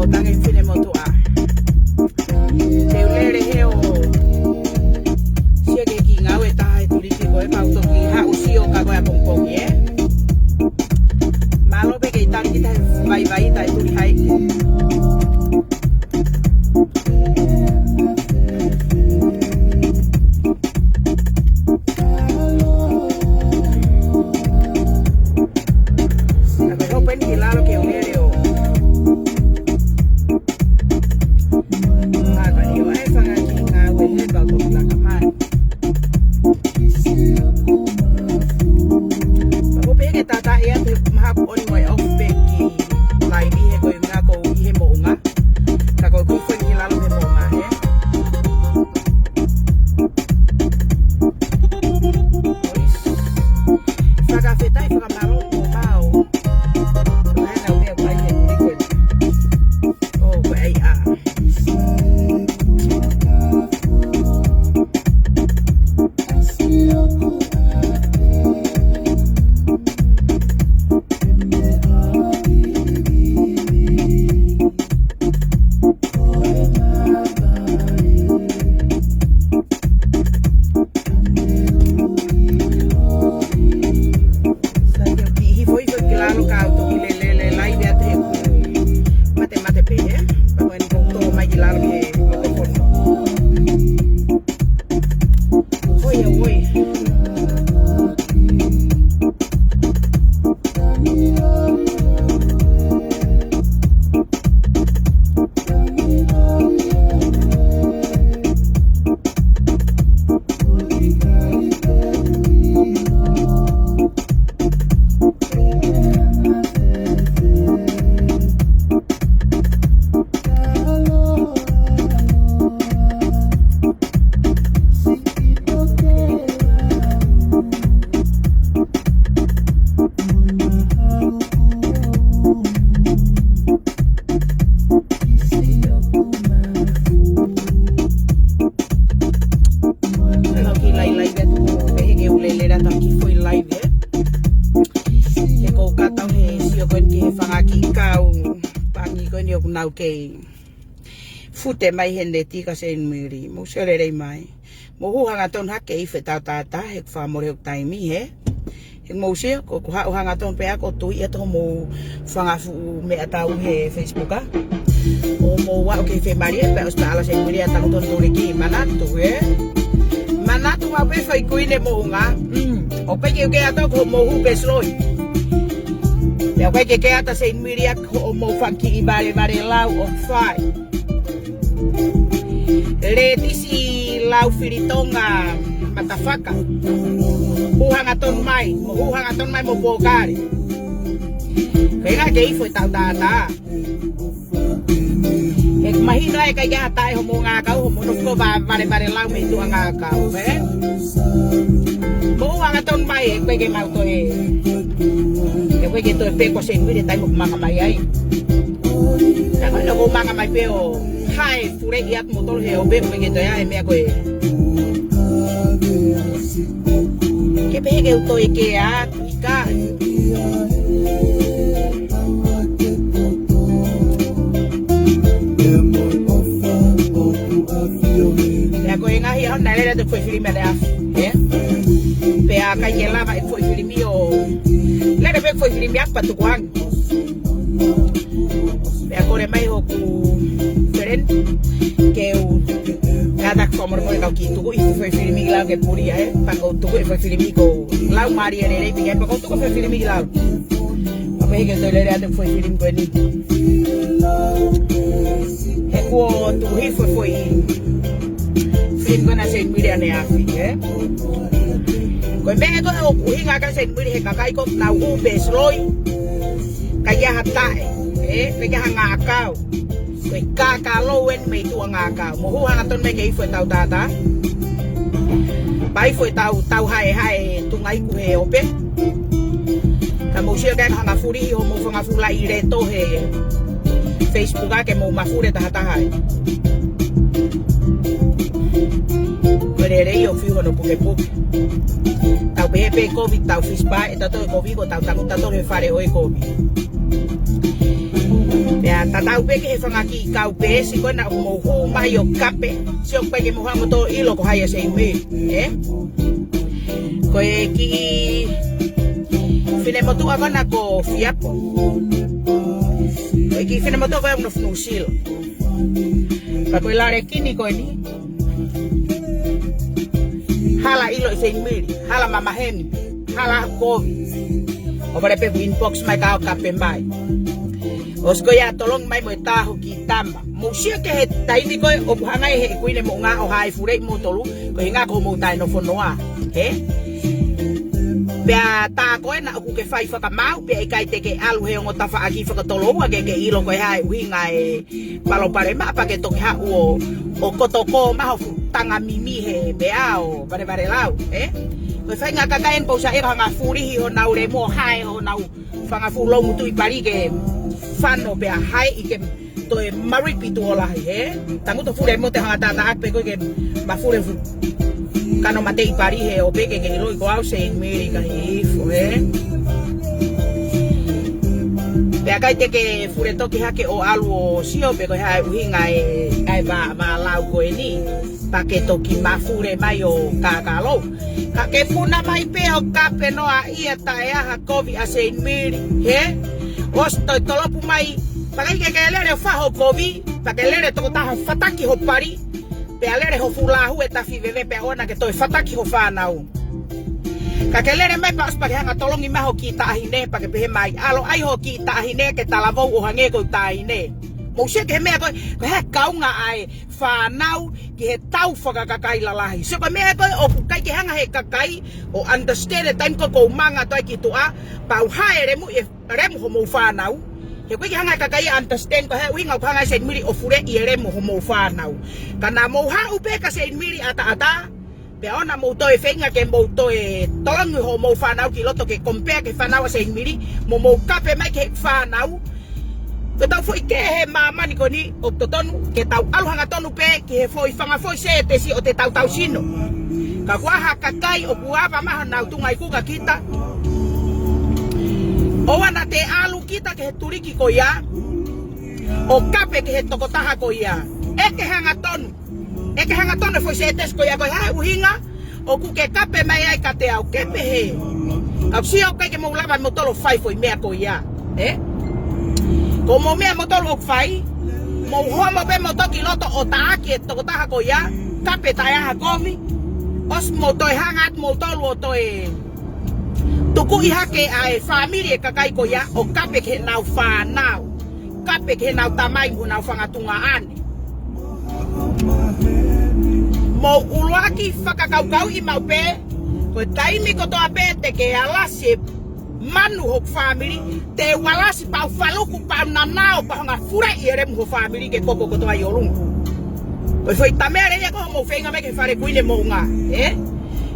Fakatokanga fine motua. Te ulere heo. Sia ke ki ngau e taha e turitiko e pautoki ha usio ka koe a pongpongi e. Malo pe ke itari kita vai ta e turi hai. Okay. Fute mai hende tika Seinimili. Mo serere mai. Mo hanga ton hake I fe tata he fa mo re taimi he. He mo se ko hanga ton pe ako tu I to mo fanga fu me atau he Facebook a. O mo wa okay fe maria pe os ala Seinimili ata ton ki manatu he. Manatu ma pe fa ikuine mo nga. O pe ke ata ko mo hu besloi. Ya koe ke ata Seinimili ko mo fanki I bare lau o fai. Le tisi lau Tonga matafaka. Uhanga ton mai mo bogari. Kaya ke I foi tata. Ek mahino e kaya tai ho mo nga ka ho mo no bare lau me tu nga ka ve. Mo uhanga ton mai e koe ke mau to e. Koe ke to e pe ko Seinimili tai mo manga mai ai. Ka no mo manga mai pe o hai fure iat motor he o be koe ke to ya e me koe. Ke pehe ke to e ke a ikai. Ya koe ngahi on dale de foi filme de af. Pe a ka yela vai foi filme o le de foi filme ak patukuang. Pe a kore mai ho ku feren ke o cada como mo ka ki tu I foi filme la ke puria pa ko tu foi filme ko la mari ere pe pa ko tu foi filme la. Pa pe ke to le de foi filme ko ni. Heku tu hi foi film ko na Seinimili ane afi ko me ko o kuhinga ka Seinimili he kakai ko na u besloi kaya hatai kaya hanga akau ko ka lowen me tu hanga akau mo hu hanga ton me ke foi tau tata pai foi tau hai tu ngai ku he ope ka mo sia ka hanga furi ho mo fanga fula I re to he Facebook ke mo mafure ta hai Perere yo fijo no puke tau pehe COVID tau fispa eta to COVID tau he fare o COVID Ya tatau pe ke fangaki kau pe si ko na mo ho mai o kape si o pe ke mo ha mo to ilo ko haya Seinimili ko ki fine mo tu agora ko Fiapo ko ki fine mo to ko no fnusil pa ko la rekini ko ni hala ilo Seinimili hala mama hemi hala ko o para pe inbox mai ka kape mai Osko ya tolong mai mo tahu ki tamba. Mo sia ke he taimi ko o hanga he kuine mo nga o hai furei mo tolu ko hinga ko mo tai no fonoa. Bea ta ko na ku ke fai fakama pe ikai te ke alu he ngo tafa aki fakatolo wa ke ilo ko hai winga palo pare ma pa ke to ha o kotoko ma ho tanga mimi he bea o pare lau ko fai nga kakaen po sa ira nga furi ho na ure mo hai ho na fanga fu lo mutu i pari ke fano pe hai ike to e maripi to lahi tangu to fure mo te hanga ta pe ko ke ma fure fu kano mate i pari he o pe ke lo ko au Seinimili ka hi fu pe kai te ke fure to ki hake o alu o sio pe ko hai uhinga ai ba lau ko ni pa ke to ki ma fure mai o kakalo ka ke funa mai pe o kape no a ia ta ha kovi a Seinimili Osto tolopu mai pakai ke lere fa ho kovi pa ke lere to ta fataki ho pari pe lere ho fulahu eta fieve pe ona ke to fataki ho fa nau ka ke lere mai pas pa hanga tolongi ma ho kita hine pa ke pehe mai alo ai ho kita hine ke talavo o hange ko ta hine mo se ke me ko he kaunga ai fa nau ki he tau fakakakai lahi so ko me ko o kai ke hanga he kakai o understand time ko manga to ki to a pa hae remu homo whanau. He koe ki hanga kakai understand ko he winga hanga Seinimili o fure i remu homo whanau. Kana mo ha upe ka Seinimili ata. Pe ona mo to e whenga ke mo to e tolongi homo whanau ki loto ke compare ke whanau a Seinimili. Mo kape mai ke whanau. Ko tau foi ke he mamani ko ni o to tonu ke tau alu hanga tonu pe ki he foi whanga foi se te si o te tau sino. Ka waha kakai o kuapa maha nau tungai kuka kita. Oana te alu kita ke he turiki ko ia o kape ke he tokotaha ko ia eke hanga tonu foi se tes ko ia ko hai uhinga o ku ke kape mai ai ka te au ke pehe au si o ke mo lava mo tolo fai foi mea ko ia ko mo mea mo tolo fai mo homo be mo toki loto o taaki tokotaha ko ia kape ta ia komi os mo to hanga mo tolo to tuku i hake ai family kakai ko ya o kape ke nau whanau kape ke nau tamai mu nau whangatunga ane mo uruaki whakakaukau i mau pe ko taimi ko toa pe te ke alasi manu hok family te walasi pau faluku pau nanao pa hanga fure i ere mu ho family ke koko ko toa i olungu ko foi tamere ya ko mo whenga me ke whare kuine mo nga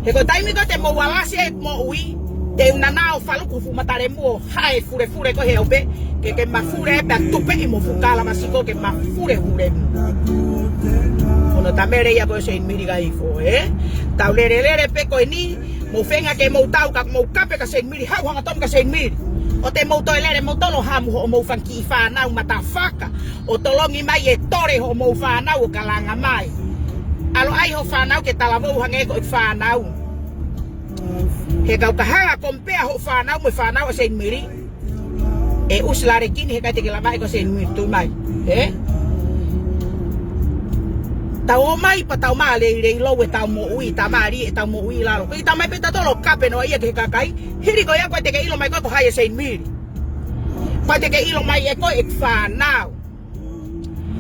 he ko taimi ko te mo walasi mo ui te una nao faluku fu matare mo hai fure ko he ope ke mafure pe tupe i mo fukala masiko ke mafure ono tamere ya ko Seinimili ga ifo tau lere pe ko ni mo fenga ke mo tau ka mo kape ka Seinimili ha hanga tom ka Seinimili o te mo to lere mo tolo hamu ho mo fanki fa na matafaka o tolongi mai e tore ho mo fa na o kalanga mai alo ai ho fa na ke talavo hange ko fa na he kau kahanga kompea ho whanau mo whanau a Seinimili uslare kini he kai te ke lamai ko Seinimili tu mai tau mai pa tau ma le lo we tau mo ui ta mari tau mo ui lalo ko ta mai pe ta tolo kape no ia ke kakai hiri ko ya ko te ke ilo mai ko hai Seinimili pa te ke ilo mai e ko e whanau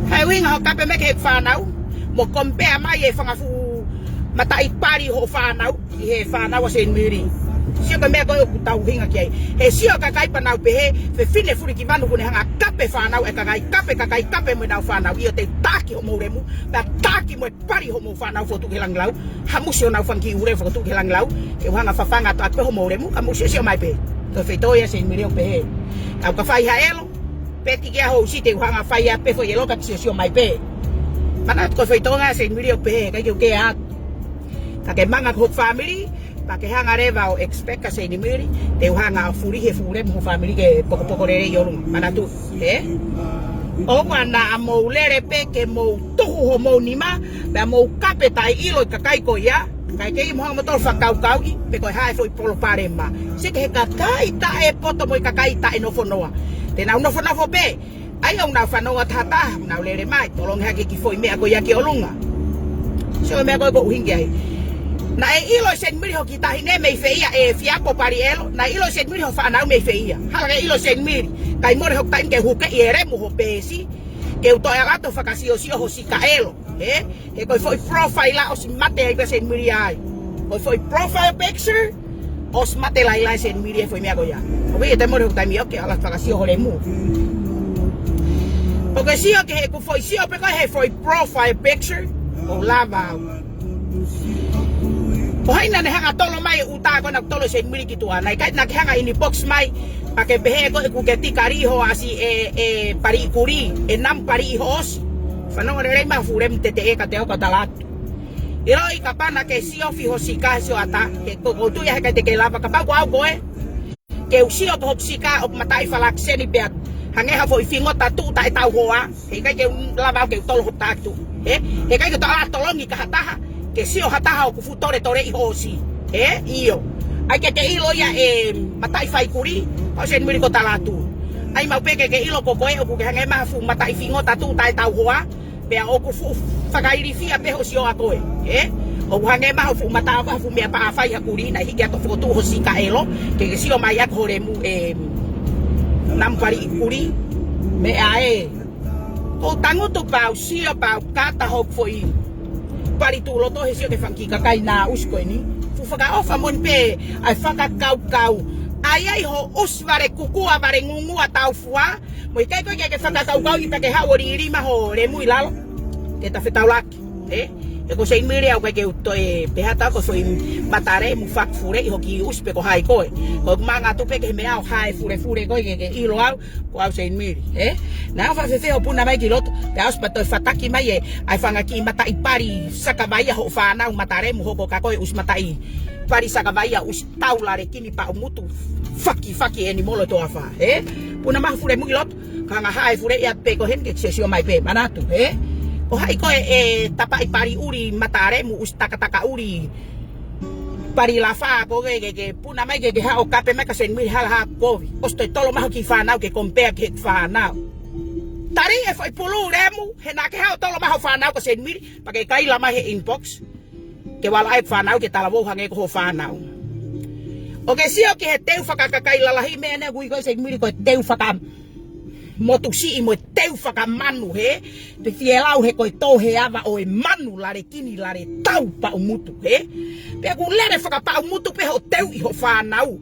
hai winga ho kape me ke whanau mo kompea mai e whangafu mata i pari ho whanau i he whanau a Seinimili sio ka mea ko o tau hinga ki ai he sio ka kai panau pehe fefine fulikivanu kune hanga kape whanau e kakai kape mo nau whanau i o te taki ho mouremu ta taki mo e pari ho mo whanau fo tuke langlau hamusi o nau whanki ure fo tuke langlau e hanga whawhanga to atpe ho mouremu hamusi sio mai pehe to whetoia Seinimili o pehe au ka whai haelo peti kia ho usite hanga whai a pefo i eloka sio mai pehe mana ko whetoa Seinimili o pehe kai ke atu ka ke manga ko family pa ke hanga reva o expect ka Seinimili te hanga furi he fure mo family ke poko rere yo mana tu o mana mo lere pe ke mo tuhu ho mo nima ba mo kape tai ilo ka kai ko ya kai ke mo motor faka'amua pe ko hai foi polo parema se ke ka kai ta e poto mo ka kai ta no fonoa te na no fona fo pe ai on na fanoa tata na lere mai tolong ha ke ki foi me ko ya ke olunga so me ko hinge ai na ilo Seinimili ho kita hine me feehia Fiapo pari elo na ilo Seinimili ho fa na me feehia hala ilo Seinimili kai more ho time ke huke ere mo ho pesi ke uto era to fakasio ho sika elo e ko foi profile o mate ai Seinimili ai ko foi profile picture o mate lai Seinimili foi me agoya o ve te more ho time o ke ala fakasio ho lemu porque si o ke ko foi si o pe ko he foi profile picture o lava o haina ne hanga tolo mai uta ko na tolo Seinimili ki tua nai kai na hanga ini box mai pake pehe ko ku ke tikari ho asi pari kuri nam pari hos fano re ma furem tete ka te ko talat iro i kapana ke si ofi ho sika Siola'a ke ko tu ya ka te ke lava ka pa ko au ke usi o ho sika o matai falak seni pe hange ha foi fingo tatu ta tau hoa he kai ke lava ke tolo ho tatu he kai ke talat tolongi ka hataha ke si o hataha o kufu tore i hosi io ai ke ilo ya matai fai kuri o Seinimili ko talatu ai mau peke ke ilo ko koe o ku hange ma fu matai fingo tatu tai tau hoa pe o kufu fakairi fia pe ho Siola'a koe o hange ma fu mata fu me pa fai kuri na hige to foto hosi ka elo ke si o mai ak hore mu nam pari kuri me ae o tango to pa si o pa kata ho foi pari tu loto hesio ke fanki ka kai na usko ni fu faka ofa mon pe ai faka kau ai ho usvare kukua vare ngungu atau fua mo ikai ko ke faka kau ita ke ha ori rima ho le mu ilalo ke ta fetau laki e ko Seinimili au ke uto pehe ta ko foi matare mu fak fure ho ki uspe ko hai ko manga tu pe ke me au hai fure ko ke ilo au ko au Seinimili na fa fefe ho puna mai kiloto pe aus pato fataki mai ai fanga ki mata ipari sakabaya ho fa na matare mu ho ko ka ko us matai pari sakabaya us taulare kini pa umutu faki eni molo to afa puna ma fure mu kiloto kanga hai fure ya pe ko hen ke sesio mai pe manatu o hai ko tapa ipari uri matare mu ustaka uri pari lafa ko ke puna mai ke ha o kape mai ka Seinimili ha ko osto tolo ma ki fa na ke compare ke fa na tari e foi pulu remu he na ke ha tolo ma fa na ko Seinimili pa ke kai la mai inbox ke wala ai fa na ke tala wo hange ko fa na o ke si o ke teu kai la lahi me ne gui ko Seinimili ko teu faka motusi mo teu fakamanu pe fielau he ko to he ava o manu la kini la tau pa umutu pe ku lere fakapa umutu pe ho teu i ho fa nau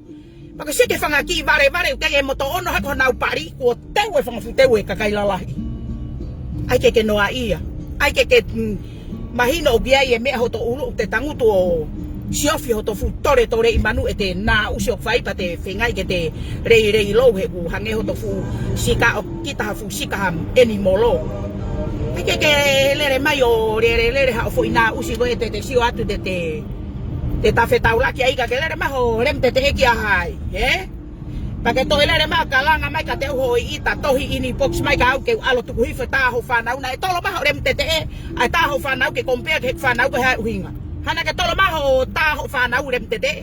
pa ke se ke fanga ki vare ke moto ono ha ko nau pari ko teu e fanga futeu e kakai la lahi ai ke no ia ai ke mahino bia e me ho to ulu te tangutu o siofi ho to fu tore i manu ete na usio fai pa te fengai ke te rei lo Heku hange ho to fu sika o kita fu sika ham eni molo ke lere mai o lere ha fo ina usi go ete te sio atu te ta fetaula ki ai ka lere ma ho rem te ki ai pa ke to lere ma kalanga mai ka te ho ita tohi ini box mai ka au ke alo tu hi feta ho fa na una to lo ma rem te ai ta ho fa na ke compare ke fa na ko ha uhinga hana ke tolo maho ta ho fa na urem tete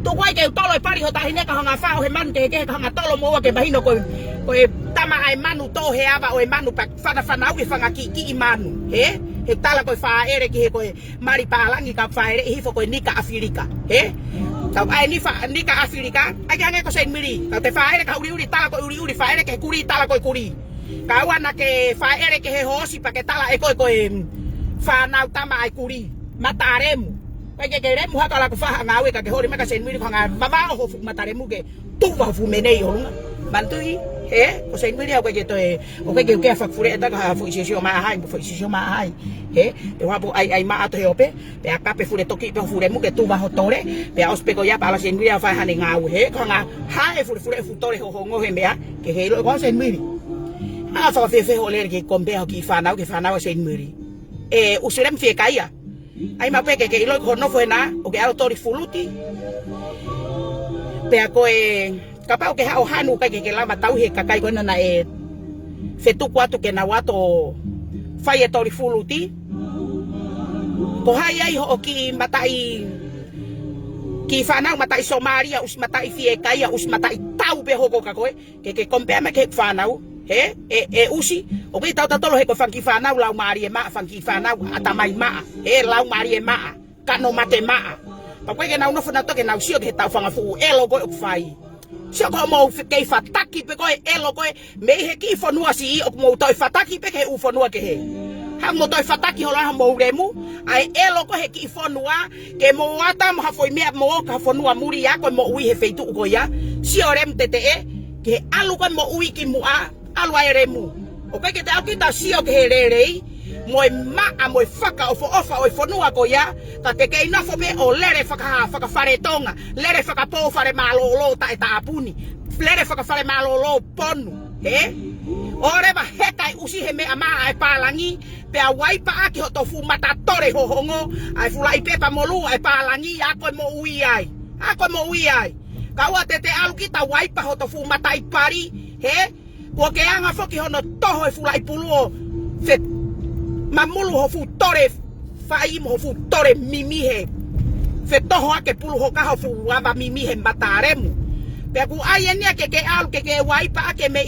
to wai ke tolo pari ho ta hine ka hanga fa o he man ke hanga tolo mo ke mahino ko tama ai manu to he ava o manu pa fa na u fanga ki manu he tala ko fa ere ki he ko mari palangi ka fa ere hi fo ko nika Afrika tau ai ni fa nika Afrika ai hange ko Seinimili ka te fa ere ka uri tala ko uri fa ere ke kuri tala ko kuri ka wana ke fa ere ke he hosi pa ke tala e ko fa na tama ai kuri mataremu pa ke remu ha kala ko fa ngawe ka ke hori ma ka Seinimili ko nga baba ho mataremu ke tu va fu menei ho mantui ko Seinimili ko ke to o ke fa fure ta ka fu sesio ma hai te wa bo ai ma ato he ope pe a kape fure toki pe fure mu ke tu va ho tore pe a ospeko ya pa la Seinimili fa hane ngawe ko nga ha fure fu tore ho ngo he mea ke he lo ko Seinimili a fa fefe ho le ke kombe ho ki fa na Seinimili usurem fie kaia ai ma peke ke ilo ko no fo na o ke alo tori fuluti pe ko kapa o ke ha o hanu ka ke lava tau he kakai ko na e fetu kwatu ke na wato fai e tori fuluti ko hai ai ho ki matai ki whanau matai Somalia us matai fiehia us matai tau pe hoko ka koe ke kompea me ke whanau he usi o ke tau tatolo he ko whanki whanau lau maari e maa whanki whanau atamai maa lau maari e maa kano mate maa pa koe ke nau nofo na toke nau sio ke tau whangafu elo koe o whai sio ko mo kei whataki pe koe elo koe me he ki whanua si i o mo toi whataki pe ke u whanua ke he hang mo toi fataki hola mo remu ai elo ko he ki fonua ke mo ata mo hafoi me mo ka fonua muri ya ko mo ui he feitu ko ya si orem tete ke alu ko mo ui ki mu a alu ai remu o ke te akita si o ke rerei mo ma a mo faka o ofa o fonua ko ya ta te ke ina fo me o lere faka fare Tonga lere faka po fare malolo ta eta apuni lere faka fare malolo ponu ore ba hekai usi he me ama ai palangi pe a waipa aki ho tofu matatore ho hongo ai fulai pepa molu ai palangi ako mo ui ai ka wa tete alu kita waipa ho tofu matai pari ko ke anga foki hono toho e fulai puluo fe mamulu ho fu tore fai mo fu tore mimi he fe toho ake pulu ho ka ho fu waba mimi he mataremu pe ku ai ene ke alu ke waipa ake me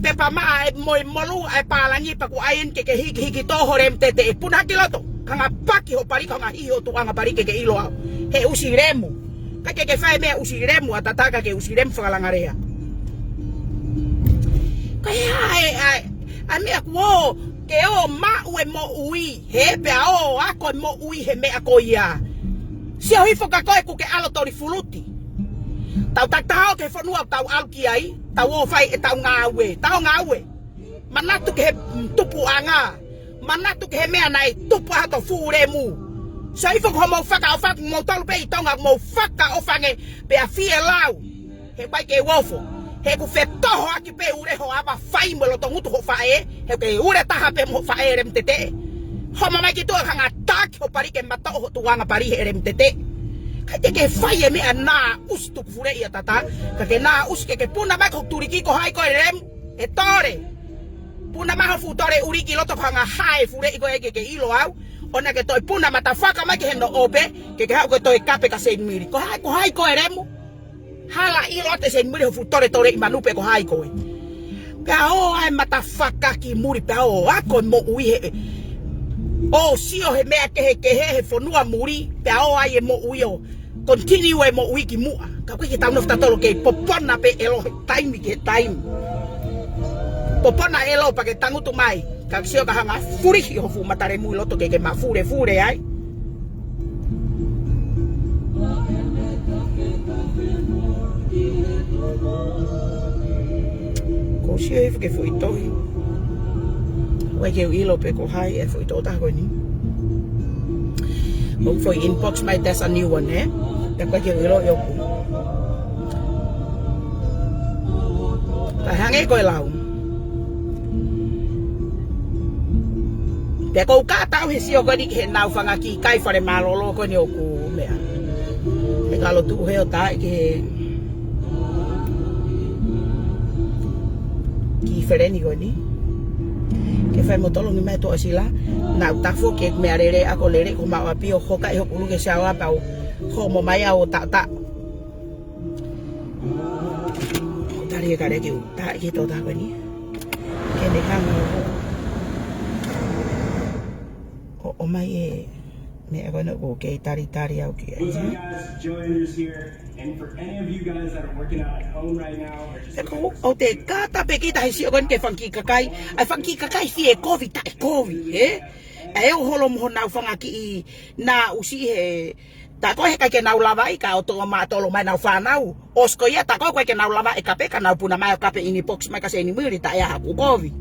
pepa ma moi molu ai palangi pa ku ain ke hiki toho rem tete puna kiloto kanga paki ho pari kanga hi ho tu anga pari ke ilo he usiremu ka ke fai me usiremu atataka ke usirem falangarea ka ai ami akwo ke o ma u mo ui he pe o ako mo ui he me akoia si ho ifoka ko ku ke alo tori fuluti tau tau ke fonua tau alki ai tau o fai e tau ngawe manatu ke tupu anga manatu ke mea nai tupu hato furemu so ifo ko mo faka mo tolu pe Tonga mo faka o fange pe a fielau he pai ke wofo he ku fe toho aki pe ure ho aba fai mo lo tongutu ho fae he ke ure taha pe mo fae rem tete ho mama ki to hanga tak ho pari ke mato ho tuanga pari he rem tete kate ke fai me ana ustu fure ia tata ke na uske ke puna ba ko turiki ko hai ko rem e tore puna ma fu tore uriki loto hanga hai fure ko ke ilo au ona ke toi puna mata fakama ke hendo ope ke ha ko toi kape ka Seinimili ko hai ko rem hala ilo te Seinimili fu tore imanupe ko hai ko ka o ai mata fakaki muri pa o ako mo ui he o sio he mea ke he fonua muri pa o ai mo ui o continue e mo wiki mua ka ko ki tau tolo ke popona pe elo time popona elo pa ke tangu tu mai ka sio ka hanga furi ho fu matare mu loto ke ma fure ai ko sio e ke foi toi wa ke ilo pe ko hai e foi tota ko ni mo foi inbox my there's a new one ya kwa ke ilo yo ku ta hange ko lau te ko ka tau he sio ko ni ke nau fanga ki kai fare malolo ko ni o ku mea e kalo tu he o ta ke ki fereni ko ni ke fai motolo ni mai to asila na tafo ke me arere ako lere ko ma api o hoka e hokulu ke sawa pa ho mo mai o ta tari kare ki ta ki to ta ni ke ne kang o mai e me agora o ke tari au ki What's up guys, Joanne is here, and for any of you guys that are working out at home right now or just o te kata pe kita si o ke fanki kakai ai fanki kakai si e covid ta e o holo mo na fanga ki na usi he ta ko he ke na lava i ka o to ma to lo mai na fanau osko ya ta ko ke na lava e kape ka na puna mai kape ini box mai ka Seinimili ta ya ku covid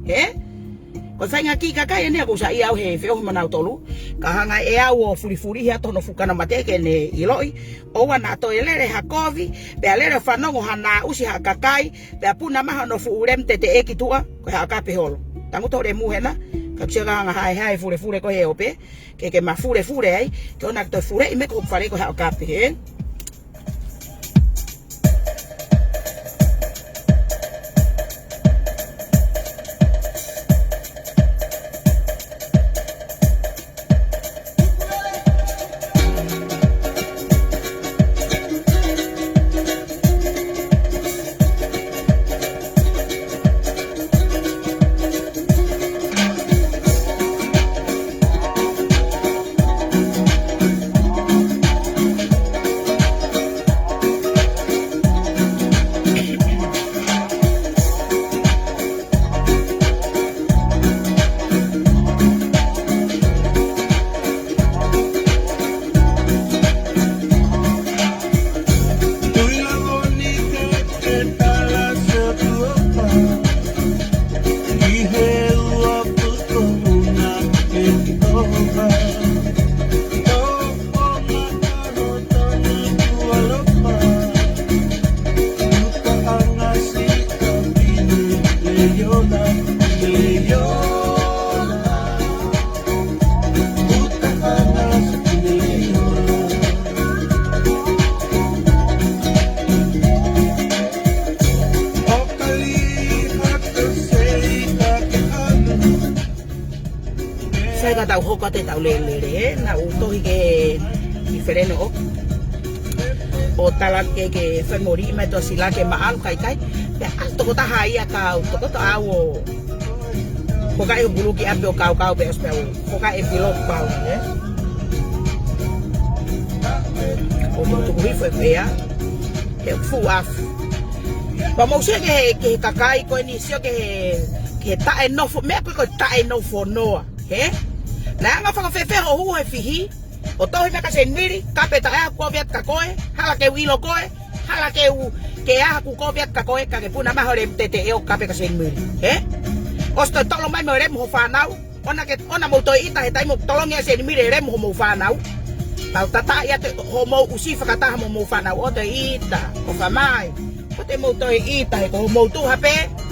ko fanga ki kakai ne ko sa i au he fe o mana tolu ka hanga e au furi ya to no fukana mate ke ne iloi o wana to elere ha covid pe alere fanongo hana usi ha kakai pe puna ma no fu urem tete e kitua ko ha kape holo tangu to re mu hena Ka tia nga hai fure ko he ope. Ke ma fure ai. Ke ona to fure I me ko fare ko ha kape he. Tau hoko te tau lele na utohi ke diferente o tala ke femori me to sila ke maal kai pe alto ko ta haia ka to ko ta o ko ka e bulu ki abe o ka pe espeo ko ka e pilot pa o to ko foi pea e fu af vamos se que kakai ko inicio que ta enough me ko ta enough for no he na nga fa fefe ho fihi o to me ka Seinimili kape ta ko viat ka koe hala ke wilo koe hala ke ku ko viat ka koe ka ke puna ma hore tete o kape ka Seinimili he osto tolo mai mo re mo fanau ona mo to ita he tai mo tolong ya Seinimili re mo fanau tau tata ya te ho mo usi fakata mo fanau o to ita o fa mai o te mo to ita he ko mo tu hape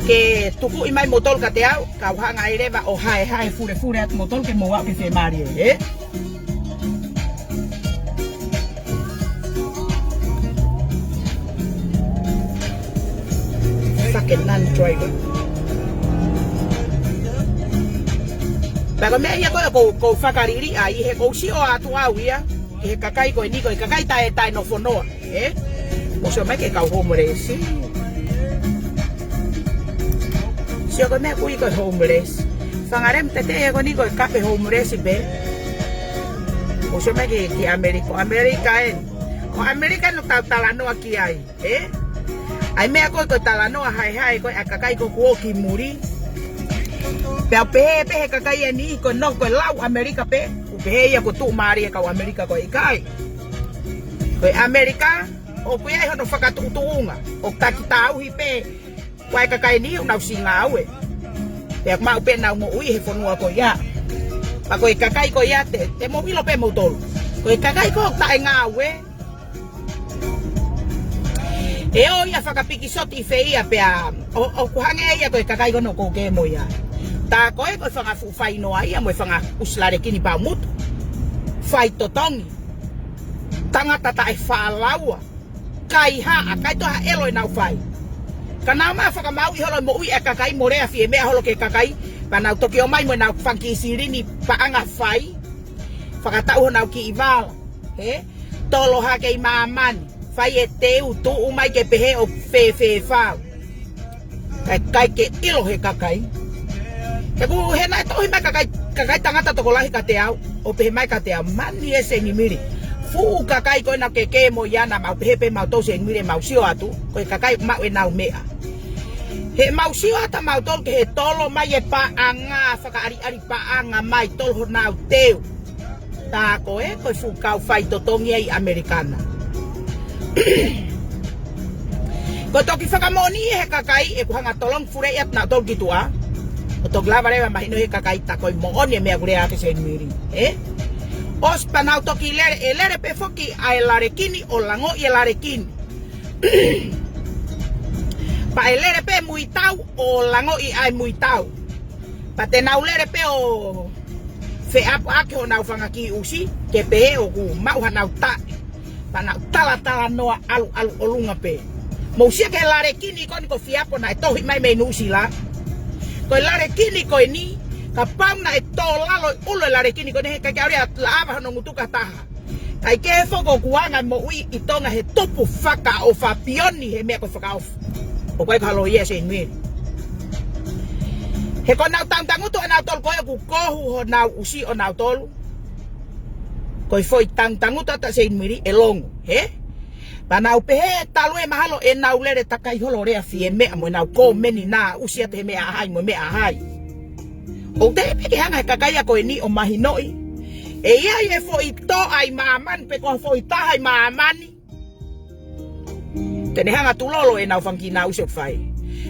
ke tupu I mai motol ka te au ka hanga I rewa o hai fure at motol ke moa ke fe mari he fucking non-driver Pero me ia ko whakariri ai he ko si o atu au ia he kakai ko ni ko kakai tai no fonoa he mo se mai ke ka homeless Sio ko me kui ko homeless. Fangarem tete ko ni ko kape homeless be. O so me ki America en. O America no talano aquí ai, Ai me ko talano hai ko akakai ko ki muri. Pehe kakai ni ko no ko lau America pe. U pehe ko tu mari ka America ko ikai. Ko America o ku ai no fakatokanga. O takitau hi pe. Wai kakai ni una singa awe. Pe ma pe na mo ui he fonua ko ya. Pa ko kakai ko ya te mo vilo pe mo tol. Ko kakai ko ta nga awe. E o ia fakapiki soti feia pe o ku hange ia ko kakai ko no ko ke mo ya. Ta ko fanga faufaine ai mo fanga uslare kini pa mut. Fai totongi. Tanga tata e falaua. Kai ha akai to ha elo na fai. Kana ma fakama I holo mo ui kakai mo rea fie me holo ke kakai pana toki o mai mo na fanki sirini pa anga fai fakatau na ki ival he tolo ha ke maman fai e teu tu mai ke pehe o fefe fa kai ke ilo he kakai ke ku he na to mai kakai tangata to lahi ka te au o pehe mai ka te au mani e Seinimili fu kakai ko na ke mo yana ma pehe pe ma to Seinimili ma sio atu ko kakai ma we na mea he mausio ata mautol ke he tolo mai e paanga whakaari paanga mai tolo nau teu. Tā ko ko fukau whai totongi ai Amerikana. Ko toki whakamoni he kakai e kuhanga tolong fure at na tol kitua. O tok lava rewa mahino he kakai takoi mooni e mea gure ate Seinimili. Os panau toki lere pe foki a larekini o lango i larekini. Pa elere pe muitau o lango I ai muitau. Pate nau lere pe o Fiapo ake o nau whangaki usi, ke pehe o ku mau hanau ta. Panau tala noa alu olunga pe. Mausia ke lare kini ko ni ko Fiapo na tohi mai me nusi la. Ko lare kini ko ni ka pau na to lalo ulo lare kini ko ne ka ka ria lava no ngutu ka taha. Kai ke foko kuanga mo ui I Tonga he tupu faka o fa pioni he me ko faka of. O ko ka lo yes en me. He ko nau tangutu na tol ko ku kohu ho nau usi o nau tolu. Ko foi tangutu ta Seinimili e longo, he? Panau pehe talu e mahalo e nau lere takai holo rea fie me mo nau ko meni na usi te me ahai mo me ahai. O te pe hanga kakaya ko ni o mahino I. E ia e foi to ai maman pe ko foi ta ai mamani. Tene hanga tulolo e nau fangi na usi fai.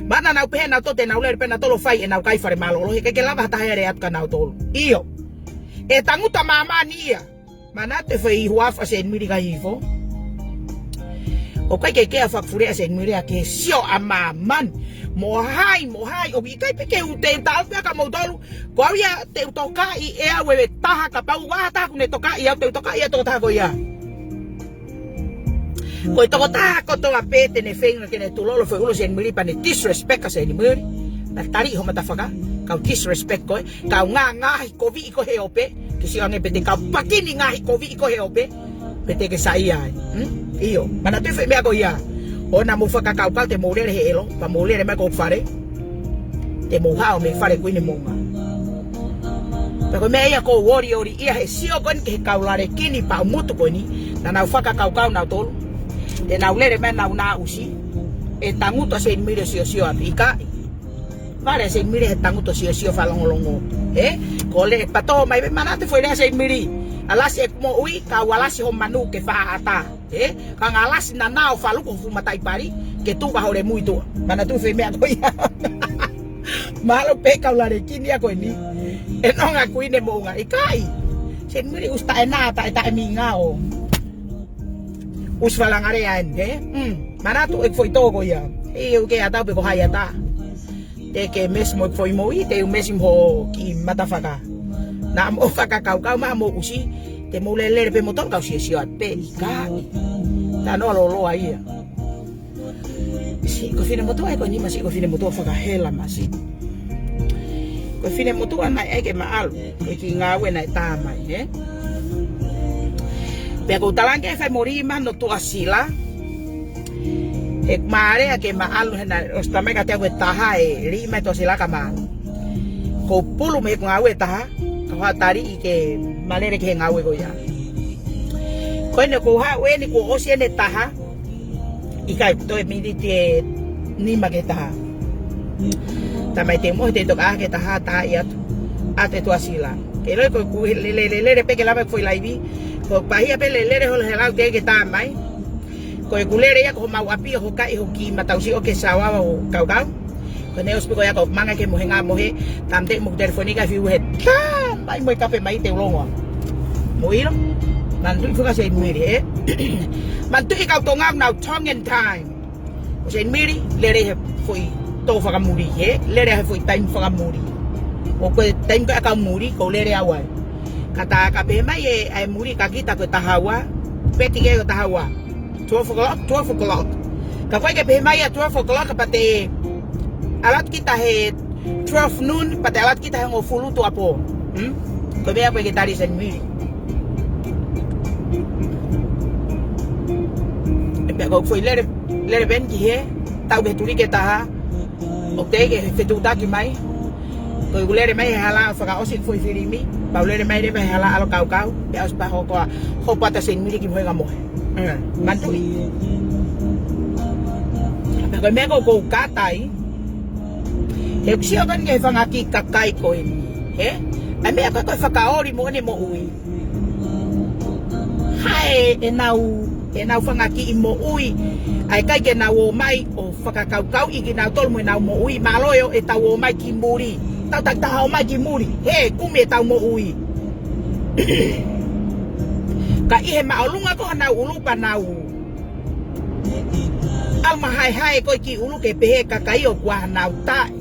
Mana nau pehe na to te nau lere pe na tolo fai e nau kai fare malolo he ke lava ta here at ka nau tolo. Io. E tanguta mamani ia. Mana te foi huafa Seinimili ka hifo. O kai ke a fakfure a Seinimili a ke sio a maman. Mo hai o ikai pe ke u te tau pe ka mo tolu. Ko ia te toka I e a we taha ka pau wa ta ku ne toka I te toka I to ta ko ia. Ko to ta ko to a pe te ne fenga ke ne tulolo foi ulo Seinimili pa ne disrespect a Seinimili. Na tari ho mata faka. Ka disrespect ko ka nga ko vi ko he ope. Kisi ange pete ka pakini ngahi ko vi ko he ope. Pete ke saia. Iyo, mana tu fe me ko ia. Ona mo faka ka te mo le he elo, pa mo le me ko fare. Te mo ha o me fare ko ni monga. Pero me ia ko wori ia he sio kon ke ka ulare kini pa mutu ko ni. Na na faka ka na tolo. Te na ulere me na usi. E tanguto Seinimili sio a ikai. Vale Seinimili he tanguto sio falongolongo. Ko le pato mai mana te foi le Seinimili. Alasi ek mo ui ka walasi ho manu ke faata. Ka ngalasi na nao falu ko fumata ipari ke tu ka hore muito. Mana tu fe me ko ia. Malo pe ka la rekini ko ni. E no nga kuine mo nga ikai. Seinimili usta ena ta mi ngao. Us falangare an Mana tu ek foi to ko ia. O ke ata pe ko hayata. Te ke mesmo foi mo I te mesmo ki matafaka. Na mo faka kau ma mo usi te mo le pe motor ka siasi pe ikai. Ta no lo ai. Si ko fine motor ai ko ni masi ko fine motor faka hela masi. Ko fine motor na ai ke maal ko ki ngawe na ta mai Pe ko talange fa mori ma no to asila. Ek mare ke maal na ostame ka te we taha e ri me to sila ka ma. Ko pulu me ngawe taha. Tari ke malere ke ngawe ko ya. Ko ne ko ha we ni ko osie ne taha. Ikai to mi di te ni ma ke taha. Tamai te mo te to ka ke taha ta ya. Ate to asila. Ke lo ko le pe ke la foi laivi. Ko pahia pe le ho le la te ke ta mai. Ko ku le ya ko mau api ho kai ho ki matausi o ke sawa o kau. Ko ne ospiko ya ko manga ke mohenga mohe tamte mo telefonika fiu het. Mai mo kape mai te longo. Mo ilo. Nandu fuka Seinimili Mantu ikaw Tonga now Tongan time. Seinimili lere foi to fakamuri lere foi time fakamuri. O ko time ka ka muri ko lere awai. Kata kape mai ai muri ka kita ko tahawa. Peti ke tahawa. 12 o'clock. Ka ko ke pe mai 12 o'clock pate alat kita he 12 noon pate alat kita ngo fulu tu apo. Ko be apa kita di Seinimili. Be ko foi lere ben kihe tau be turi ke taha. O te ke fetu ta ki mai. Ko lere mai hala faka osin foi firimi. Ba lere mai de hala alo kau. Be os pa ho ko ho pata Seinimili ki mo nga mo. Mantu. Be ko me ko katai. Heku sio kan ke fangaki kakai ko ini. Ame ako ko fakaori mo ni mo ui. Hai enau fangaki mo ui. Ai kai ke na wo mai o fakakau iki na tol mo na mo ui maloyo e tawo mai ki muri. Tau tak tahu mai ki muri. Kumi tau mo ui. Ka ihe maulunga ko na ulu panau. Alma hai ko ki ulu ke pehe kakai o kwa na utai.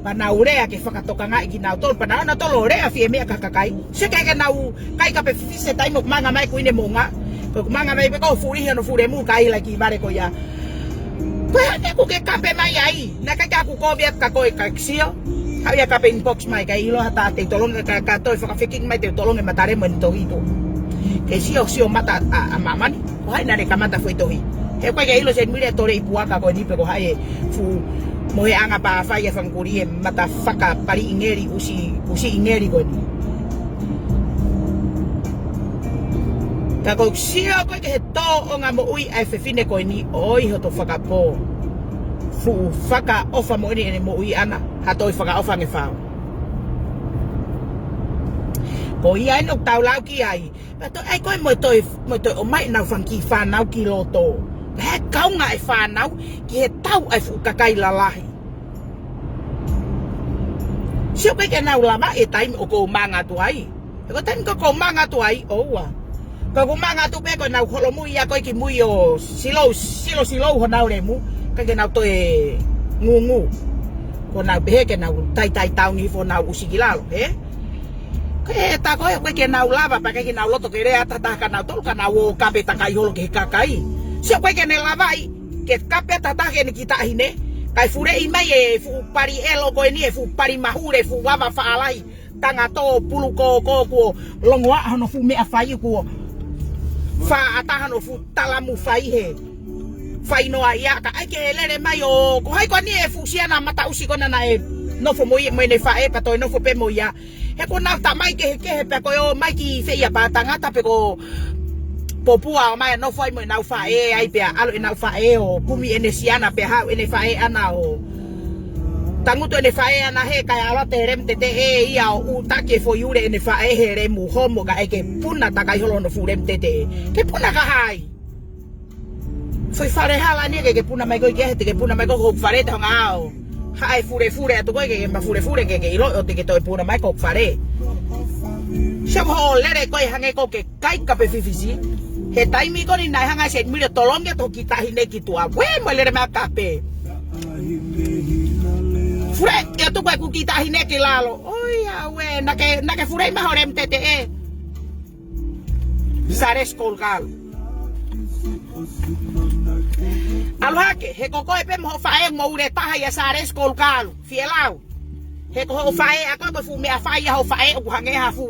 Panaurea ke fakatokanga iki nau tol panau na tolo rea fiehia kakakai. Se ke nau kai kape fise tai mo manga mai kuine monga. Ko manga mai ko fuehia no furemu kai la ki mare ko ya. Ko hane ku ke kape mai ai. Na ka ku ko viat ka ko kaksio. Habia kape inbox mai kai lo hata te tolong ka to fakafiking mai te tolong e matare mento hito. Ke sio mata a mamani. Ko hai na re kamata foi tohi. He ko ke ilo sen mire tore ipuaka ko ni pe ko hai fu mo he anga pa fai fangkuri mata faka pari ingeri usi ingeri ko ni ka ko sia ko ke to onga mo ui ai fefine ko ni oi ho to faka po fu faka ofa mo ni mo ui ana ha to faka ofa nge fa ko ia no tau lau ki ai to ai ko mo to o mai na fanki fa na ki loto he kaunga e whanau ki he tau ai fukakai la lahi. Sio ke nau lama e taim o ko manga tu ai. E ko taim ko manga tu ai oua. Ko manga tu pe ko nau holomu ia ko ki mui o silo ho nau le mu ka ke nau to e ngungu. Ko nau pe ke nau tai tau ni fo nau usigilalo he. Ke ta ko ke nau lava pa ke nau loto ke rea tata ka nau tol ka nau kape takai holo ke kakai. Sio ko ke ne lavai ke kape tata ke ni kita hine kai fure i mai e fu pari elo ko ni e fu pari mahure fu wava faalai tanga to pulu ko longoa hono fu me afai ko fa ata hono fu talamu fai he fai no ia ka ai ke lere mai o ko hai ko ni e fu siana mata usi ko na e no fo moi ne fa e pa to no fo pe moia he ko na ta mai ke pe ko mai ki feia pa tanga ta pe ko popua mai no foi mo na fa e ai pe alo na fa e o kumi enesiana pe ha ene fa e ana o tanguto ene fa e ana he ka ala te rem te e ia o take fo yure ene fa e he re mu homo ga e ke puna ta kai holo no fu rem te ke puna ka hai foi fare hala ni ke puna mai ko ke puna mai ko fare ta ngao hai fure to ko ke ma fure ke ilo o te ke to puna mai ko fare Shabho lere ko hange ko ke kai kape fifisi he taimi ko ni nai hanga set mire tolong ya to kita hine kitua we mo lere ma kape fure ya to ku kita hine ke lalo oya we na ke fure ma horem tete e sares kolgal alhake he ko e pe mo fae mo ure ta ya sares kolgal fielau he ko fae ako ko fu me fae ho fae u hange ha fu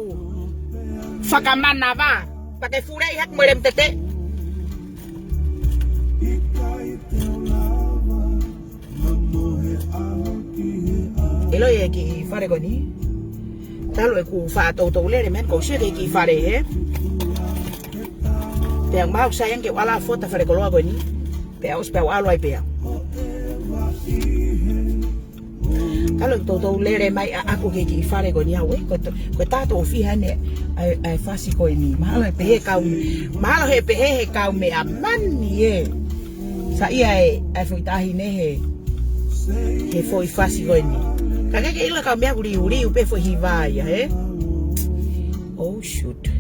fakama na va pakai fure hak merem tete elo ye ki fare goni talo e ku fa to lere men ko se ki fare he pe mau sayang ke wala foto fare ko goni pe aus pe alo ai pe kalau to lere mai aku ke ki fare goni awe ko tato ofefine ai fasi ko ni mahalo pehe kau me amani e sa ia ai foi tahi ne he foi fasi ko ni kage ke ila ka me uri pe foi hivaya he oh shoot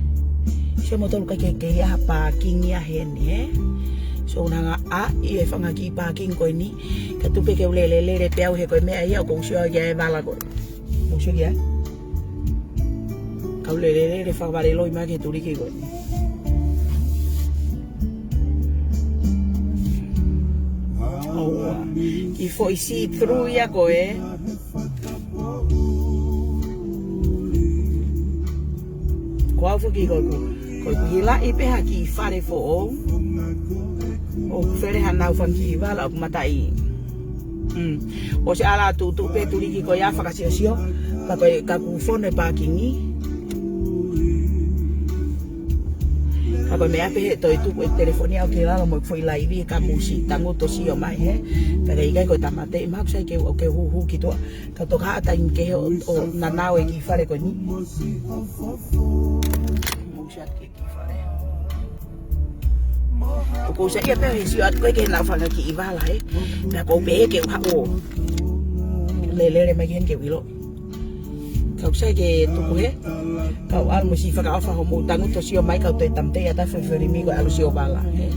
se motor ka ke ya parking ya he ni so nanga i fanga ki parking ko ni ka tu pe ke lele pe au he ko me ai ko sio ya bala ko mo sio ya kau lele fa vale lo ima ke turi ke ko oh ki foi si through ya ko ko fu ki ko hila i pe ha ki fare fo o fere hanau fanki vala o matai o se ala tu pe turi ki ko ya fa kasi sio ka ku fone parking ni ka ko me ape to tu ko telefonia o ke la mo foi live ka musi tango to sio mai he ka ga ikai ko tamate ma sai ke o ke hu ki to ka to ka ta in ke o nanao e ki fare ko ni mo chat ke ki fare ko sa ia pe si at ko ke na fa ki ivala he na ko pe ke ha o le mai gen ke wilo kau sa ke tu he kau al mo si fa ka fa ho mo tangu to si o mai kau te tamte ya ta fefe mi ko al si o bala he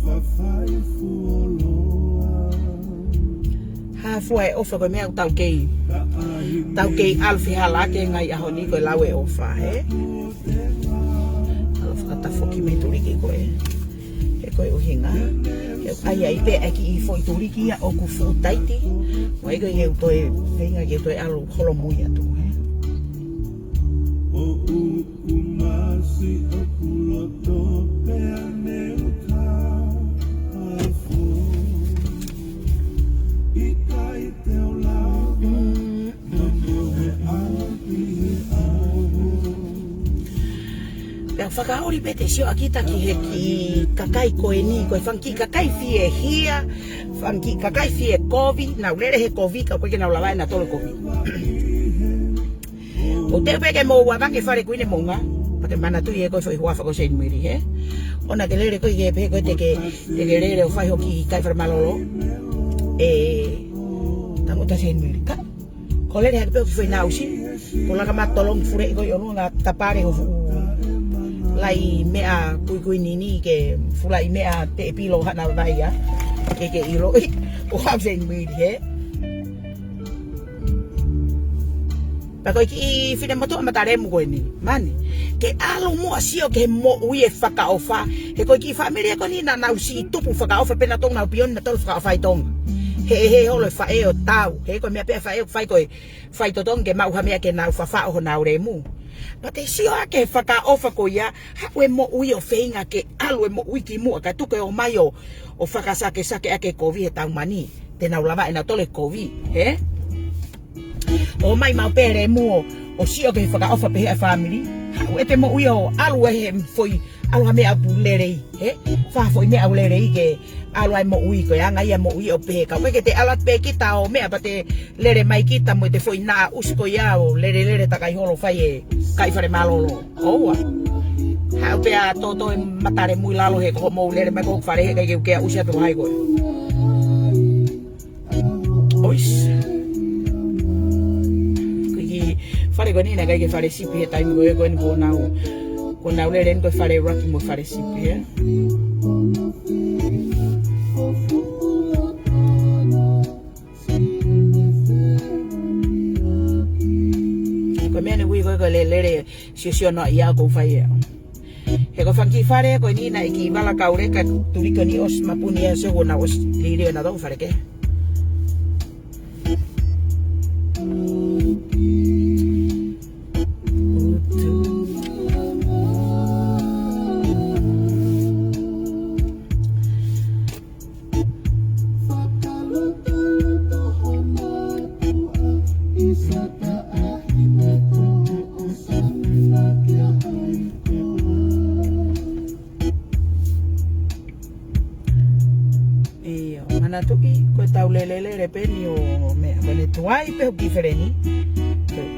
of a Ha foi ofa ko mea tau kei alfi hala ke ngai aho ni ko lawe ofa he alf kata foki me turiki ko e ko uhinga ai pe aki foi turiki ya oku fu taiti mo e ko ye to e venga ke to e alu holo muia tu he Whakaori pete sio akita kihe ki kakai koe ni koe whanki kakai fiehia whanki kakai fie kovi na urere he kovi ka koe ke na ulawai na tolo kovi o te peke mo wakange whare kuine monga pake mana tu ye koe whai huafa ko Seinimili he ona ke lere koe ke pehe koe teke lere o whai hoki kai whare malolo tamuta Seinimili ka ko lere hake pehe ki whai nausi ko laka matolong fure koe onu nga tapare ho lahi mea kui nini ke fulai mea te pilo hana vai ya ke ilo o ha Seinimili he pa ko ki fine moto matare mo ni mani ke alo mo asio ke mo uie faka'ofa he ko ki familia ko ni na usi tupu faka'ofa pena Tonga na pion na tol faka'ofa Tonga he holo fa e o tau he ko me pe fa e fai ko fai to Tonga ma uha me ke na fa ho na uremu Pate Siola'a ke faka'ofa ko ia hawe mo ui o feinga ke alu mo ui ki mua ka tuke o mai o whakasake sake ake kovi he tau mani te nau lava e na tole kovi he o mai mau pere mua o sio ke faka'ofa pehe a family hawe te mo ui o alu e he foi alu ha me apu lerei he fa foi me au lerei ke alu ai mo ui ko anga ia mo ui o pehe ka ke te alat pe kita o mea pate lere mai kita mo te foi na usko ia o lere takai holo fai e kai whare malolo oua hau pea toto e matare mui lalo he ko mo lere mai ko whare he kai kea usia tu hai koe ois ki whare ko nina kai ke whare sipi he taimi koe koe ni ko nau lere ko whare raki mo whare sipi he ko lere sio no ia ko fai he ko fanki fare ko ni na ki bala kaure ka turiko ni os mapuni so na os lire na do fare ke Tuki ko tau lele repeni o me kone tuai pe difereni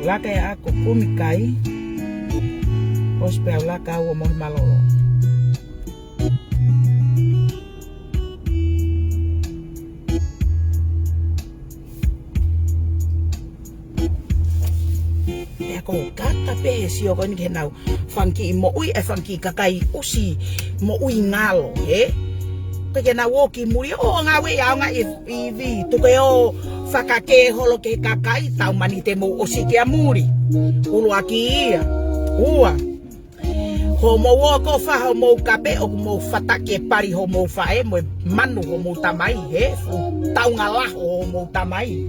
la ke ako kumikai ospe la ka o mo malolo ya ko kata pe sio ko ni kenau funky mo ui e funky kakai usi mo ui ngalo ke na woki muri o nga we ya nga ivi tu ke o fakake holo ke kakai tau mani te mo osike amuri ulu aki ua ho mo woko fa ho mo kape o mo fatake pari ho mo fa e mo manu ho mo tamai he tau nga la ho mo tamai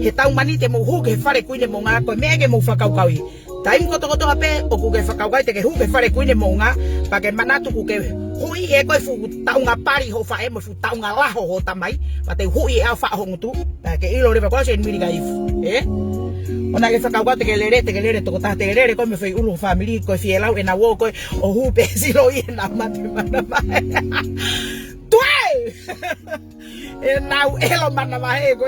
he tau mani te mo hu ke fare kuine mo nga ko me ke mo fakaukai taim ko to ape o ku ke fakaukai te ke hu ke fare kuine mo nga pa ke manatu ku ke hui e koe fu taunga pari ho fa e mo fu taunga laho ho tamai pa te hui e a fa ho ngutu ta ke ilo le ko Seinimili ga ifu ona ke fakauka te ke lere to ta te lere ko me foi ulu family ko fielau e na wo ko o hu pe silo i na mate mana tuai e nau elo mana mai ko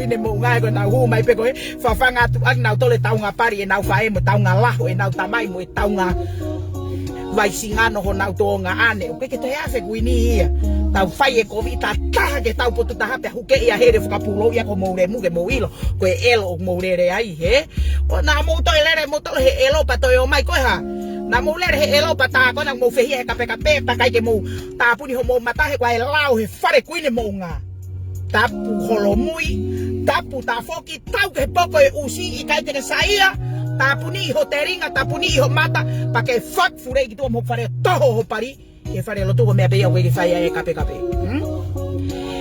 ine mo ngai ko na hu mai pe ko fa fanga tu ak na tole taunga pari e na fa e mo taunga laho e na tamai mo taunga vai singano ho na Tonga ane o ke te afe kuini ia tau fai e ko vita ta ke tau potu ta hape huke ia here fukapulo ia ko mo le mu ke mo ilo ko elo mo le ai he o na mo to lere mo to he elo pa to o mai ko ha na mo lere he elo pa ta ko na mo feehia kape pa kai ke mo ta puni ho mo mata he kwa lao he fare kuine mo nga tapu holomui, tapu tafoki, tau ke poko e usi ikai te saia, tapu ni ho teringa, tapu ni ho mata, pake fak fure ki tu mo fare toho ho pari, ke fare lo tu me be we ke fai e kape.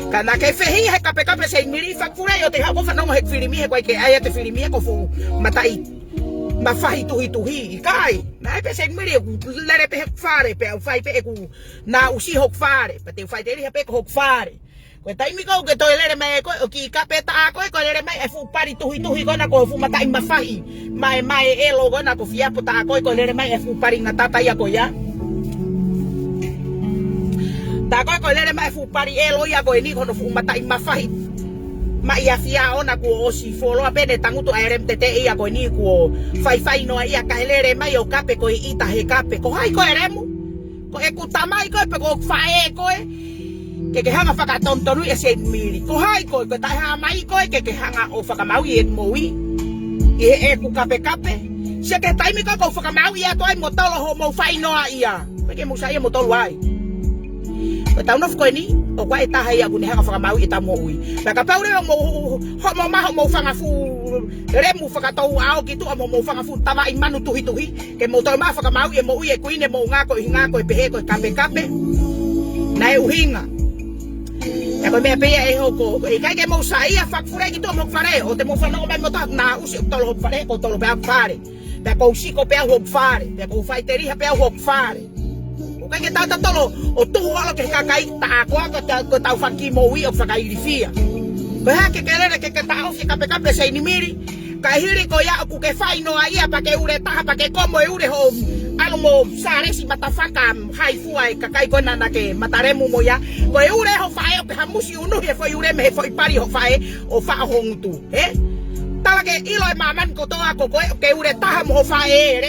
Kana ke fehe he kape Seinimili fak fure yo te ha ko fa no he filimi he ko ke ai te filimi ko fu matai mafahi tuhi ikai na pe Seinimili lere pe fare pe fai pe ku na usi hok fare pe te fai te ri pe hok fare ko tai mi ko ke to lere me ko ki kape ta ko lere me e fu pari tuhi ko na ko fu matai mafahi mai e lo go na ko Fiapo ta ko lere me e fu pari na tata ya ko ya ta ko lere me fu pari e lo ya ko ni ko no fu matai mafahi ma ia fia ona ko osi folo apene tangutu aerem tete ia ko ni ko fai no ia ka lere mai o kape ko ita he kape ko hai ko eremu ko e ku tamai ko pe ko fae ko ke hanga fakatonu e Seinimili ko hai ko ta ha mai ko ke hanga o fakamau e moi e ku kape se ke tai mi ko fakamau ia ko mo tolo ho mo fai no ia ke mo sai mo tolo ai ko ta no ko ni o kwa eta hai aku ni hanga fakamau eta mo ui la ka paure mo mo fanga fu remu fakatou ao ki tu mo fanga fu tava i manu tuhi ke mo to ma fakamau e mo ui e kuine mo nga ko e pehe ko kape na e uhinga e ko me pe e hoko e kai ke mo sai a fak fure ki tu mo fare o te mo fana o mo ta na usi o tolo fare ko tolo pe fare pe ko usi ko pe ho fare pe ko fai teri pe ho fare que tá tolo o tu alo que cakai ta ko ta faki mo wi o fakai fia ba que querer que ta o kape Seinimili ka hiri ko ya ku ke fai no ai pa ke ure ta pa ke como ure ho alo mo sare si matafaka hai fuai kakai ko na ke mataremu mo ya ko ure ho fai o pe hamusi unu he foi ure me foi pari ho fai o fa ho ngutu tala ke ilo e maman ko to ako ko ke ure ta mo fai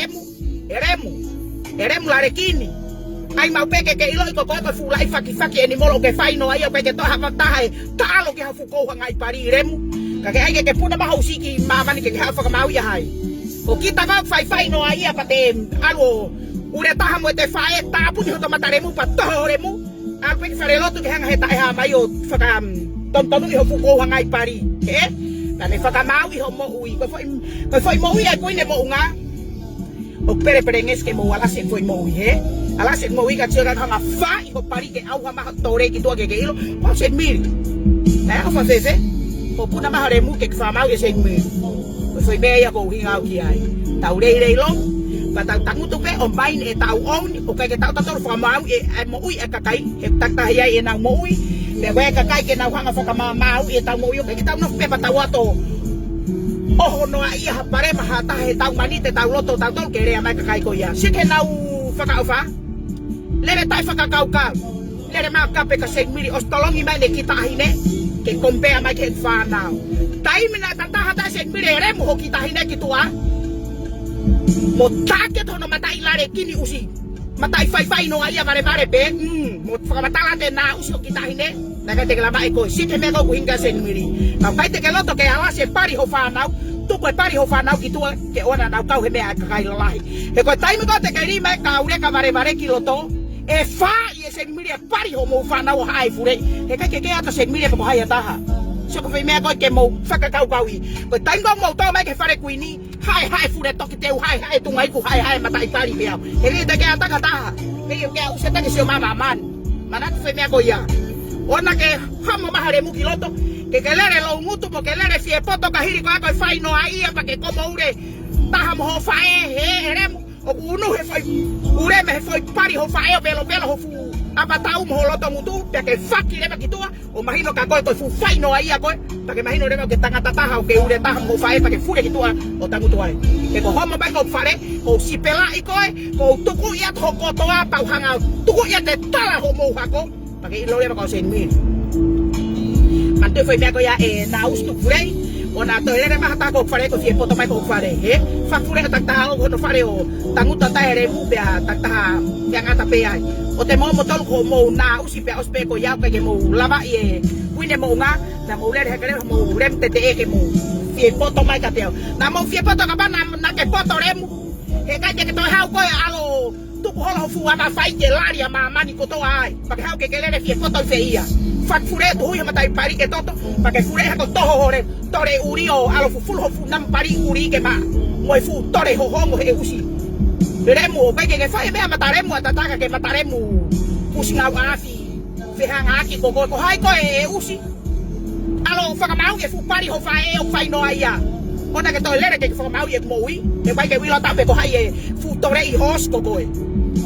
eremu la rekini ai mau peke ke ilo ko fulai faki eni molo ke fai no ai o peke to ha tahe ta lo ke ha fu ko ngai pari remu ka ke ai ke puna ma hausiki mama ni ke ha fa mau ya hai o kita ka fai no ai pa te alo ure ta ha mo te fai ta pu ni to mataremu pa to remu a pe fare lo to ke hanga heta ha mai o fa tonu i ho fu ko ngai pari ka ne fa mau i ho mo ui ko foi mo ui ai ko ne mo nga o pere nges ke mo ala se foi mo ui ala se mo wiga tira hanga fa i ho pari ke au ma tore ki to ke ilo pa Seinimili na o fa fefe ko puna ma hare mu ke fa mau e Seinimili foi be ya ko hinga ki ai tau rei long pa tau tangutu pe on bain e tau on o ke tau tau fa mau e mo ui e kakai e takta ia e na mo ui le we kakai ke na hanga fa kama mau e tau mo ui ke tau no pe pa tau ato oh no ai ha pare ma ha ta he tau mani te tau loto tau ke re mai kakai ko ya se ke nau faka'ofa lere tai fakakauka lere ma kape ka Seinimili ostolongi mai le kita hine ke kompea mai ke fa now tai mina tata hata Seinimili re mo kita hine ki tua mo take to no matai lare kini usi matai fai no ai bare pe mo fa matala te na usi kita hine na ka te lama eko si te me go hinga Seinimili ka kai te ke loto ke ala se pari ho fa now tu ko pari ho fa now ki tua ke ona na kau he me a kai lahi e ko tai mi ko te ke ri mai ka ure ka bare ki loto e fa i Seinimili pari ho mo fa na o hai fure e ka ke ata Seinimili ko hai ata so ko me ko ke mo fakakau i ko tai ngo mo to mai ke fare kuini hai fure to ki te hai tu ngai ku hai matai pari pe e ri te ke ata kata e yo ke usa ta ke se mama man mana ko me ko ya ona ke hamo mahare mu kiloto ke lere lo ngutu mo ke lere Fiapo to ka hiri ko ko fai no ai pa ke como ure ta mo ho fae remu o unu he foi ure me foi pari ho fae belo ho fu apa tau mo lo to ngutu ke faki le ki tua o mahino ka ko fu fai no ai ko pa ke mahino le ke tanga tata o ke ure ta mo fae pa ke fu ki tua o ta ngutu ai ke ko homo ba ko fare o si pela i ko tuku ia to ko to pa hanga tuku ia te tala ho mo ha ko pa ke lo le ko Seinimili ante foi me ko ya e na ustu furei ona to ele ma ta ko fare ko Fiapo to mai ko fare fa fure ta ta o no fare o tanguta ta ere mu be ta ta yang ata pe ai o te mo tol ko mo na usi pe ospe ko ya ke mo lava e wine mo nga na mo le ke mo rem te ke mo Fiapo to mai ka te na mo Fiapo to ka ba na ke poto remu e ka ke to ha ko alo tu ko ho fu ama fai ke laria ma mani ko to ai pa ka ke le Fiapo to feia fak fure tu hui matai pari ke toto pakai fure ha toho hore tore uri o alo fulu fu nam pari uri ke ma moi fu tore ho ho mo he usi remu pe ke fai me mataremu atataka ke mataremu usinga afi fe hanga ki ko hai ko e usi alo fakama ke fu pari ho fai o fai no aia ona ke to lere ke fakama ye moi ke bai ke wilo tape ko hai fu tore I hos ko ko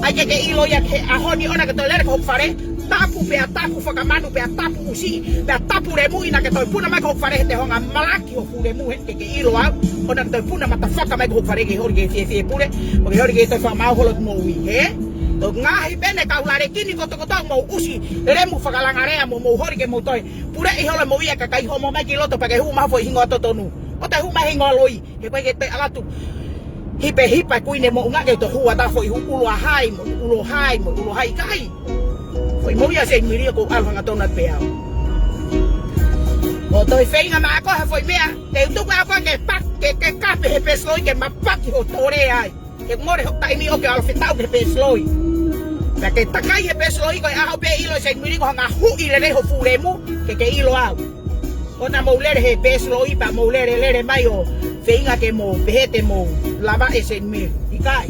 ai ke ilo ya ke ahoni ona ke to lere ko fare tapu pe tapu fakamanu pe tapu usi pe tapu remu ina ke to puna mai ko fare te honga malaki o fu remu ke ilo a ona ke to puna mata fakama ko fare ke hori ke fefe pure o ke hori ke to fakama ho lo moi he to ngahi bene kaulare kini ko mo usi remu fakalangarea mo hori ke mo toi pure I holo mo ia ka kai homo mai ki loto pa ke hu ma fo hingo to tonu o te hu ma hingo loi ke pa ke te alatu hipe kuine mo nga ke to hu ata fo hu ulo hai mo ulo hai kai foi mo ia Seinimili ko alhanga tona pe ao o toi feinga ma ko foi mea te tu pa ko ke pak ke kape he pesloi ke ma pak ho tore ai ke more ho tai mi o ke alfetau ke pesloi la ke takai he pesloi ko a ho pe ilo Seinimili ko nga hu ile ho furemu ke ilo ao ona mo lere he pesloi pa mo lere mai o feinga ke mo pehe te mo lava Seinimili ikai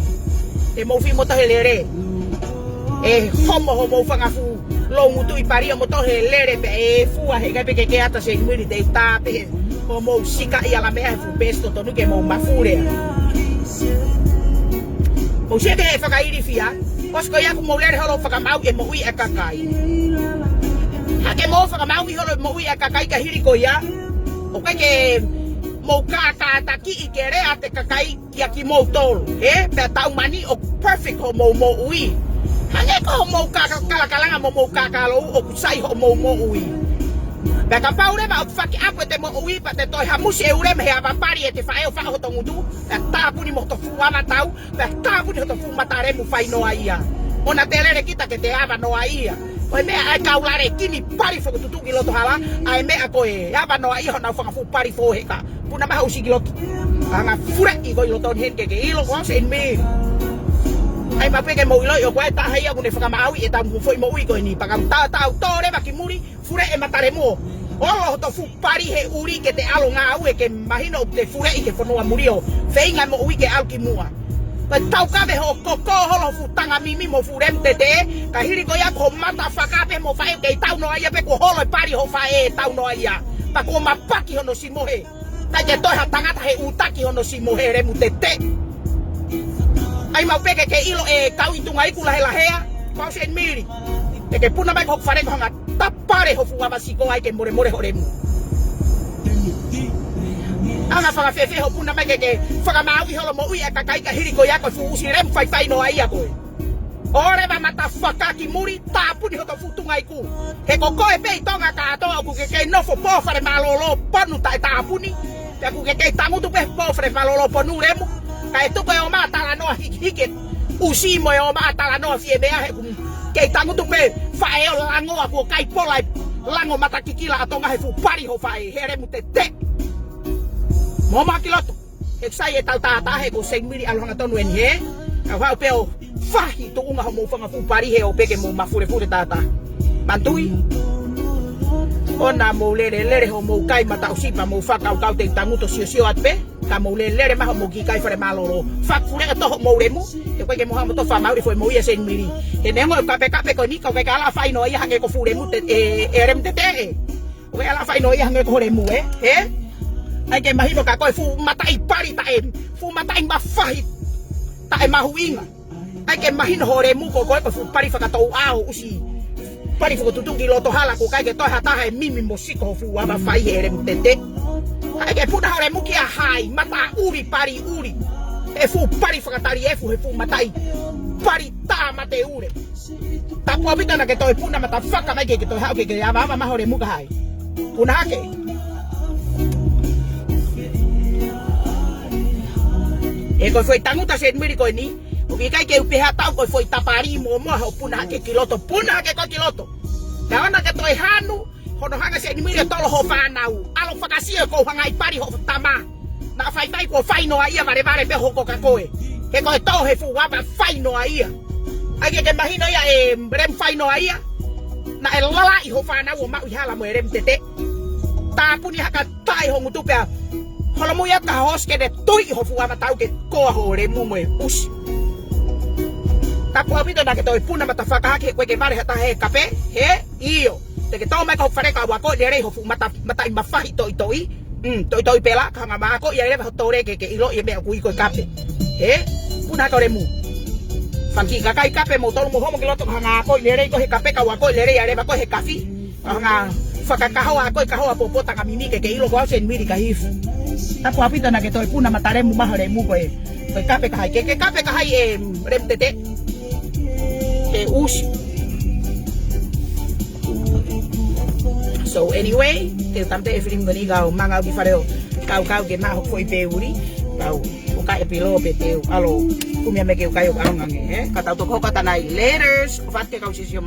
te mo fi mo to lere e homo fanga fu lo ngutu I pari mo to lere pe e fu a he ke ata Seinimili te tape mo sika I ala me fu pesto tonu ke mo mafure mo se te fakairi fia osko ya mo lere holo fakamau e mo ui akakai ha ke mo fakamau I holo mo ui akakai ka hiri ko ya o ke mo ka taki I kere ate kakai ya ki mo tol pe tau mani o perfect ho mo ui hange ko mo kalanga mo lo o kusai ho mo ui pe ka paure ba faki apo te mo ui pa te toi hamusi e ure me aba pari e te fa ho to ngutu ta puni mo to fu ama tau ta puni ho to fu matare mu fai no aia ona telere kita ke te aba no aia oi me ai kaulare kini pari fo tutu kilo to hala ai me ako e aba no aia ho na fo pari fo heka puna ma usi kilo anga fure I go ilo ton hen ke ilo ko Seinimili ai ma peke mo ilo yo kwa ta hai aku ne fakama e ta mo foi mo ui ko ni pa ta tore ba kimuri fure e mataremo olo to fu pari he uri ke te alo nga au e ke mahino te fure I ke fono murio feinga mo ui ke alkimua pa tau kabe ho koko holo fu tanga mimi mo furem te ka hiri ko ya ko mata fakape mo fa e ke tau no ai pe ko holo pari ho fa e tau no ai pa ko mapaki hono simohe ta je to ha tangata he utaki hono simohe re mutete ai mau peke ke ilo e kau intunga iku lahe lahea mau Seinimili te ke puna mai ko fare ko nga tapare ho fuwa basiko ai ke more horemu ana fanga fefe ho puna mai ke fakama I holo mo ui akakai ka hiri ko ya ko fu usirem fai no ai ko ore ba mata fakaki muri tapu di ho to futunga iku he ko e pe Tonga ka to aku ke no fo po fare malolo ponu tapu ni aku ke tangu tu pe po fare malolo ponu remu ka tu ko o mata la no hiket usi mo o mata la no fie be he ke tangu tu pe fa e lango aku kai polai lango mata kikila atonga he fu pari ho fai here mutete mo makiloto exai e tau tata he ko Seinimili alhanga tonu en he ka pe o fahi to unga mo fanga fu pari he o peke mo mafure tata mantui ona mo lere ho mo kai mata usipa mo fakau te tanguto sio atpe ka mo lere ma mo ki kai fare malolo fak fure to mo remu e ko ke mo to fa mauri foi mo ia Seinimili e nengo kape ko ni ko ke ala fai no ia hange ko fure mu te rem te o ala fai no ia hange ko remu he ai ke mahino ka ko fu matai pari fu matai mafahi ta mahuinga ai ke mahino horemu ko fu pari fakatou ao usi pari fu tutu kilo to hala ko kai ke to hata he mimi mosiko fu aba fai here mutete ai ke puta horemu ki hai mata uri pari uri e fu pari fakatari e fu matai pari ta mate ure ta ko bita na ke to puna mata faka mai ke to ha ke aba ma horemu ka hai puna ke e ko foi tanguta Seinimili ko ni o ki kai ke pehe tau ko foi tapari mo ho puna ke kiloto na ona ke toi hanu hono hanga Seinimili to lo ho fanau alo fakasi ko hanga ipari ho tama na fai ko fai no ai mare be ho ko ka koe ke ko to he fu wa fai no ai ai ke mahino ya e brem fai no ai na e lala I ho whana o mau I hala mo e rem tete. Tāpuni haka tai ho ngutu pia. Holomuia ka hoske de tui ho fuama tau ke koa ho re mu mo e usi. Tapu apito na ke toi puna mata whakahake koe ke mare hata he kape, he, iyo. Te ke tau mai ka ho whareka ua koe le rei ho fu mata I mawhahi toi. Toi pela, ka hanga maa koe, ia rewa ho tore ke ilo I mea kui koe kape. He, puna haka re mu. Whanki ka kai kape mo tolu mo homo ke loto ka hanga koe le rei koe he kape ka ua koe le rei ia rewa koe he kafi. Ka hanga whakakahoa koe kahoa popota ka mimi ke ilo koe Seinimili ka hifu. Tapu apito na ke toi puna mata remu maho remu koe. Koe kape ka hai, ke kape ka hai e rem tete. Ke usi. So anyway, te tamte e filim gani gau manga uki whareo kau ke maho foi pe uri. Kau uka e Pisope te alo kumia me ke ukai o kaungange. Ka tau toko katanai. Laters. Ufat ke kau sisio